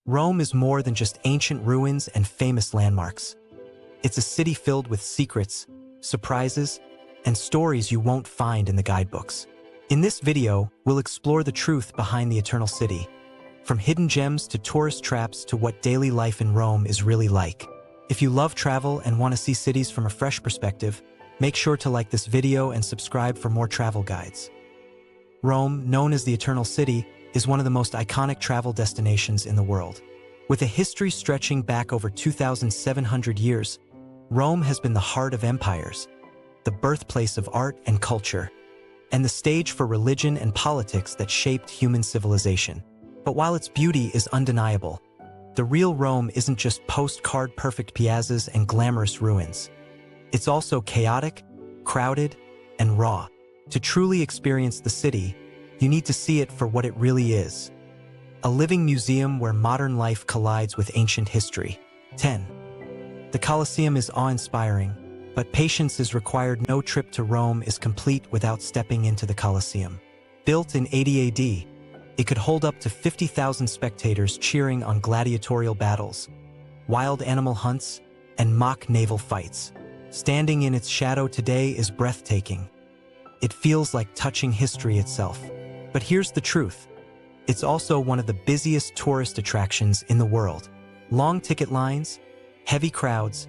Rome is more than just ancient ruins and famous landmarks. It's a city filled with secrets, surprises, and stories you won't find in the guidebooks. In this video, we'll explore the truth behind the Eternal City, from hidden gems to tourist traps to what daily life in Rome is really like. If you love travel and want to see cities from a fresh perspective, make sure to like this video and subscribe for more travel guides. Rome, known as the Eternal City, is one of the most iconic travel destinations in the world. With a history stretching back over 2,700 years, Rome has been the heart of empires, the birthplace of art and culture, and the stage for religion and politics that shaped human civilization. But while its beauty is undeniable, the real Rome isn't just postcard-perfect piazzas and glamorous ruins. It's also chaotic, crowded, and raw. To truly experience the city, you need to see it for what it really is. A living museum where modern life collides with ancient history. 10. The Colosseum is awe-inspiring, but patience is required. No trip to Rome is complete without stepping into the Colosseum. Built in 80 AD, it could hold up to 50,000 spectators cheering on gladiatorial battles, wild animal hunts, and mock naval fights. Standing in its shadow today is breathtaking. It feels like touching history itself. But here's the truth. It's also one of the busiest tourist attractions in the world. Long ticket lines, heavy crowds,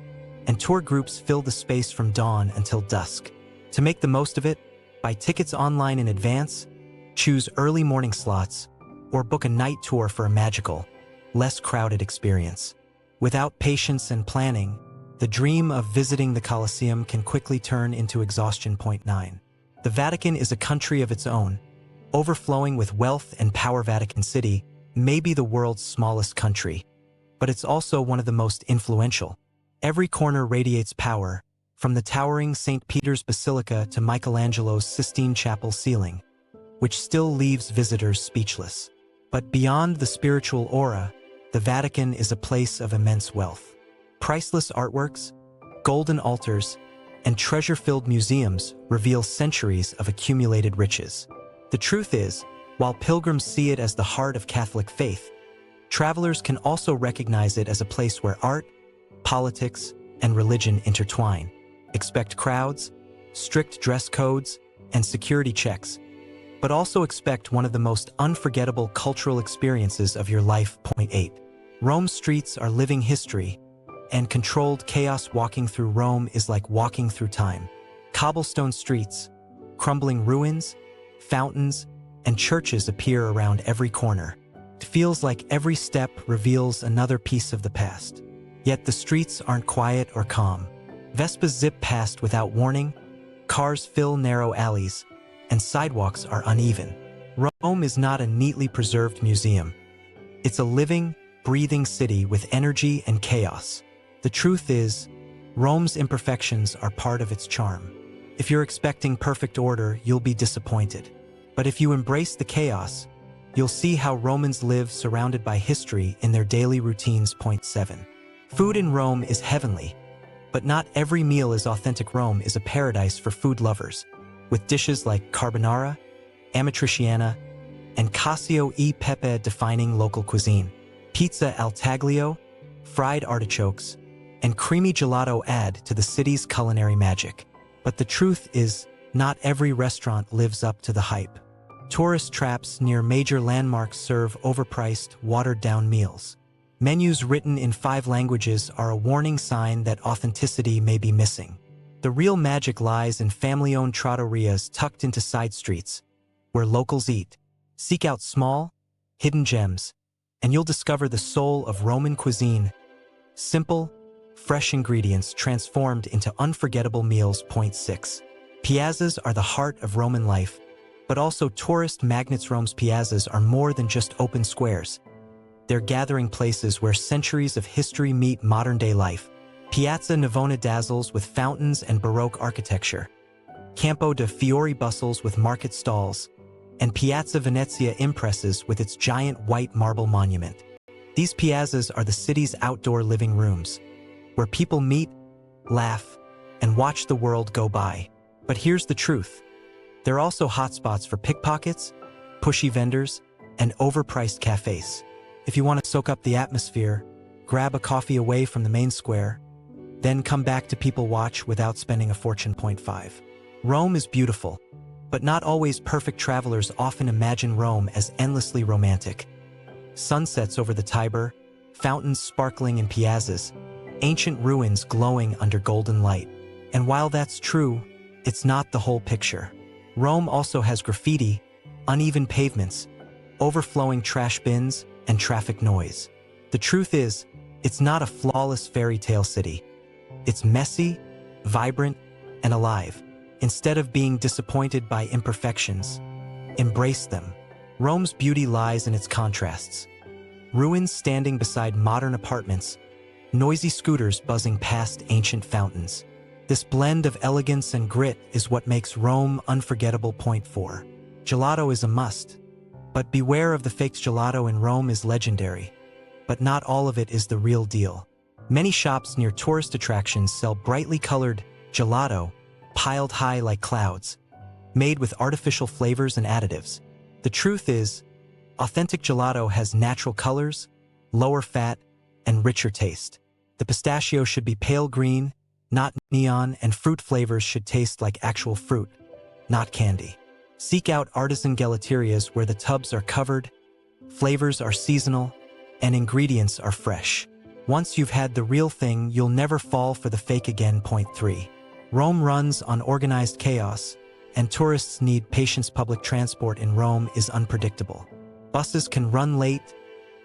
and tour groups fill the space from dawn until dusk. To make the most of it, buy tickets online in advance, choose early morning slots, or book a night tour for a magical, less crowded experience. Without patience and planning, the dream of visiting the Colosseum can quickly turn into exhaustion. 9. The Vatican is a country of its own, overflowing with wealth and power. Vatican City may be the world's smallest country, but it's also one of the most influential. Every corner radiates power, from the towering St. Peter's Basilica to Michelangelo's Sistine Chapel ceiling, which still leaves visitors speechless. But beyond the spiritual aura, the Vatican is a place of immense wealth. Priceless artworks, golden altars, and treasure-filled museums reveal centuries of accumulated riches. The truth is, while pilgrims see it as the heart of Catholic faith, travelers can also recognize it as a place where art, politics, and religion intertwine. Expect crowds, strict dress codes, and security checks, but also expect one of the most unforgettable cultural experiences of your life. 8. Rome's streets are living history, and controlled chaos. Walking through Rome is like walking through time. Cobblestone streets, crumbling ruins, fountains, and churches appear around every corner. It feels like every step reveals another piece of the past. Yet the streets aren't quiet or calm. Vespas zip past without warning, cars fill narrow alleys, and sidewalks are uneven. Rome is not a neatly preserved museum. It's a living, breathing city with energy and chaos. The truth is, Rome's imperfections are part of its charm. If you're expecting perfect order, you'll be disappointed. But if you embrace the chaos, you'll see how Romans live surrounded by history in their daily routines. 7. Food in Rome is heavenly, but not every meal is authentic. Rome is a paradise for food lovers, with dishes like carbonara, amatriciana, and cacio e pepe defining local cuisine. Pizza al taglio, fried artichokes, and creamy gelato add to the city's culinary magic. But the truth is, not every restaurant lives up to the hype. Tourist traps near major landmarks serve overpriced, watered-down meals. Menus written in 5 languages are a warning sign that authenticity may be missing. The real magic lies in family-owned trattorias tucked into side streets, where locals eat. Seek out small, hidden gems, and you'll discover the soul of Roman cuisine. Simple, fresh ingredients transformed into unforgettable meals. 6. Piazzas are the heart of Roman life, but also tourist magnets. Rome's piazzas are more than just open squares. They're gathering places where centuries of history meet modern-day life. Piazza Navona dazzles with fountains and Baroque architecture. Campo de' Fiori bustles with market stalls, and Piazza Venezia impresses with its giant white marble monument. These piazzas are the city's outdoor living rooms, where people meet, laugh, and watch the world go by. But here's the truth. They're also hotspots for pickpockets, pushy vendors, and overpriced cafes. If you want to soak up the atmosphere, grab a coffee away from the main square, then come back to People Watch without spending a fortune. Point 5. Rome is beautiful, but not always perfect. Travelers often imagine Rome as endlessly romantic. Sunsets over the Tiber, fountains sparkling in piazzas, ancient ruins glowing under golden light. And while that's true, it's not the whole picture. Rome also has graffiti, uneven pavements, overflowing trash bins, and traffic noise. The truth is, it's not a flawless fairy tale city. It's messy, vibrant, and alive. Instead of being disappointed by imperfections, embrace them. Rome's beauty lies in its contrasts. Ruins standing beside modern apartments, noisy scooters buzzing past ancient fountains. This blend of elegance and grit is what makes Rome unforgettable. Point 4. Gelato is a must, but beware of the faked. Gelato in Rome is legendary, but not all of it is the real deal. Many shops near tourist attractions sell brightly colored gelato, piled high like clouds, made with artificial flavors and additives. The truth is, authentic gelato has natural colors, lower fat, and richer taste. The pistachio should be pale green, not neon, and fruit flavors should taste like actual fruit, not candy. Seek out artisan gelaterias where the tubs are covered, flavors are seasonal, and ingredients are fresh. Once you've had the real thing, you'll never fall for the fake again. Point 3. Rome runs on organized chaos, and tourists need patience. Public transport in Rome is unpredictable. Buses can run late,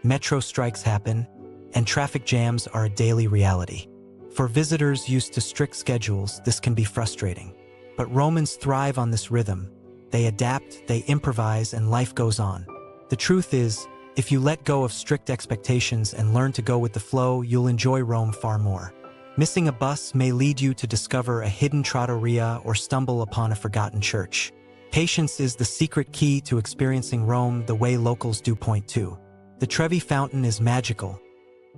metro strikes happen, and traffic jams are a daily reality. For visitors used to strict schedules, this can be frustrating. But Romans thrive on this rhythm. They adapt, they improvise, and life goes on. The truth is, if you let go of strict expectations and learn to go with the flow, you'll enjoy Rome far more. Missing a bus may lead you to discover a hidden trattoria or stumble upon a forgotten church. Patience is the secret key to experiencing Rome the way locals do. Point 2. The Trevi Fountain is magical,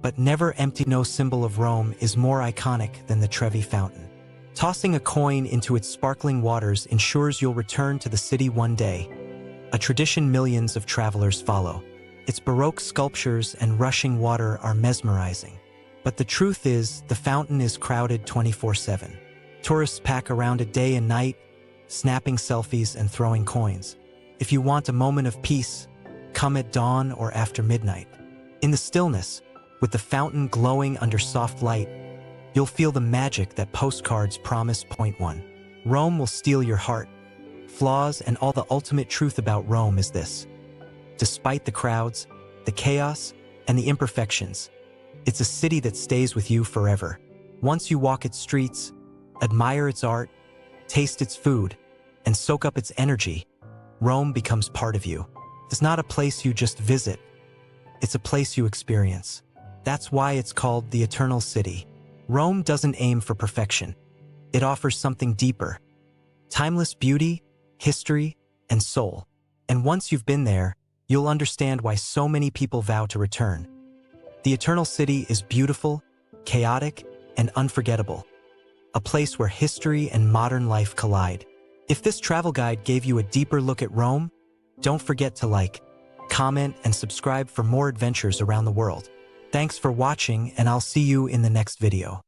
but never empty. No symbol of Rome is more iconic than the Trevi Fountain. Tossing a coin into its sparkling waters ensures you'll return to the city one day, a tradition millions of travelers follow. Its Baroque sculptures and rushing water are mesmerizing. But the truth is, the fountain is crowded 24/7. Tourists pack around it day and night, snapping selfies and throwing coins. If you want a moment of peace, come at dawn or after midnight. In the stillness, with the fountain glowing under soft light, you'll feel the magic that postcards promise. Point 1. Rome will steal your heart. Flaws and all. The ultimate truth about Rome is this: despite the crowds, the chaos, and the imperfections, it's a city that stays with you forever. Once you walk its streets, admire its art, taste its food, and soak up its energy, Rome becomes part of you. It's not a place you just visit. It's a place you experience. That's why it's called the Eternal City. Rome doesn't aim for perfection. It offers something deeper: timeless beauty, history, and soul. And once you've been there, you'll understand why so many people vow to return. The Eternal City is beautiful, chaotic, and unforgettable. A place where history and modern life collide. If this travel guide gave you a deeper look at Rome, don't forget to like, comment, and subscribe for more adventures around the world. Thanks for watching, and I'll see you in the next video.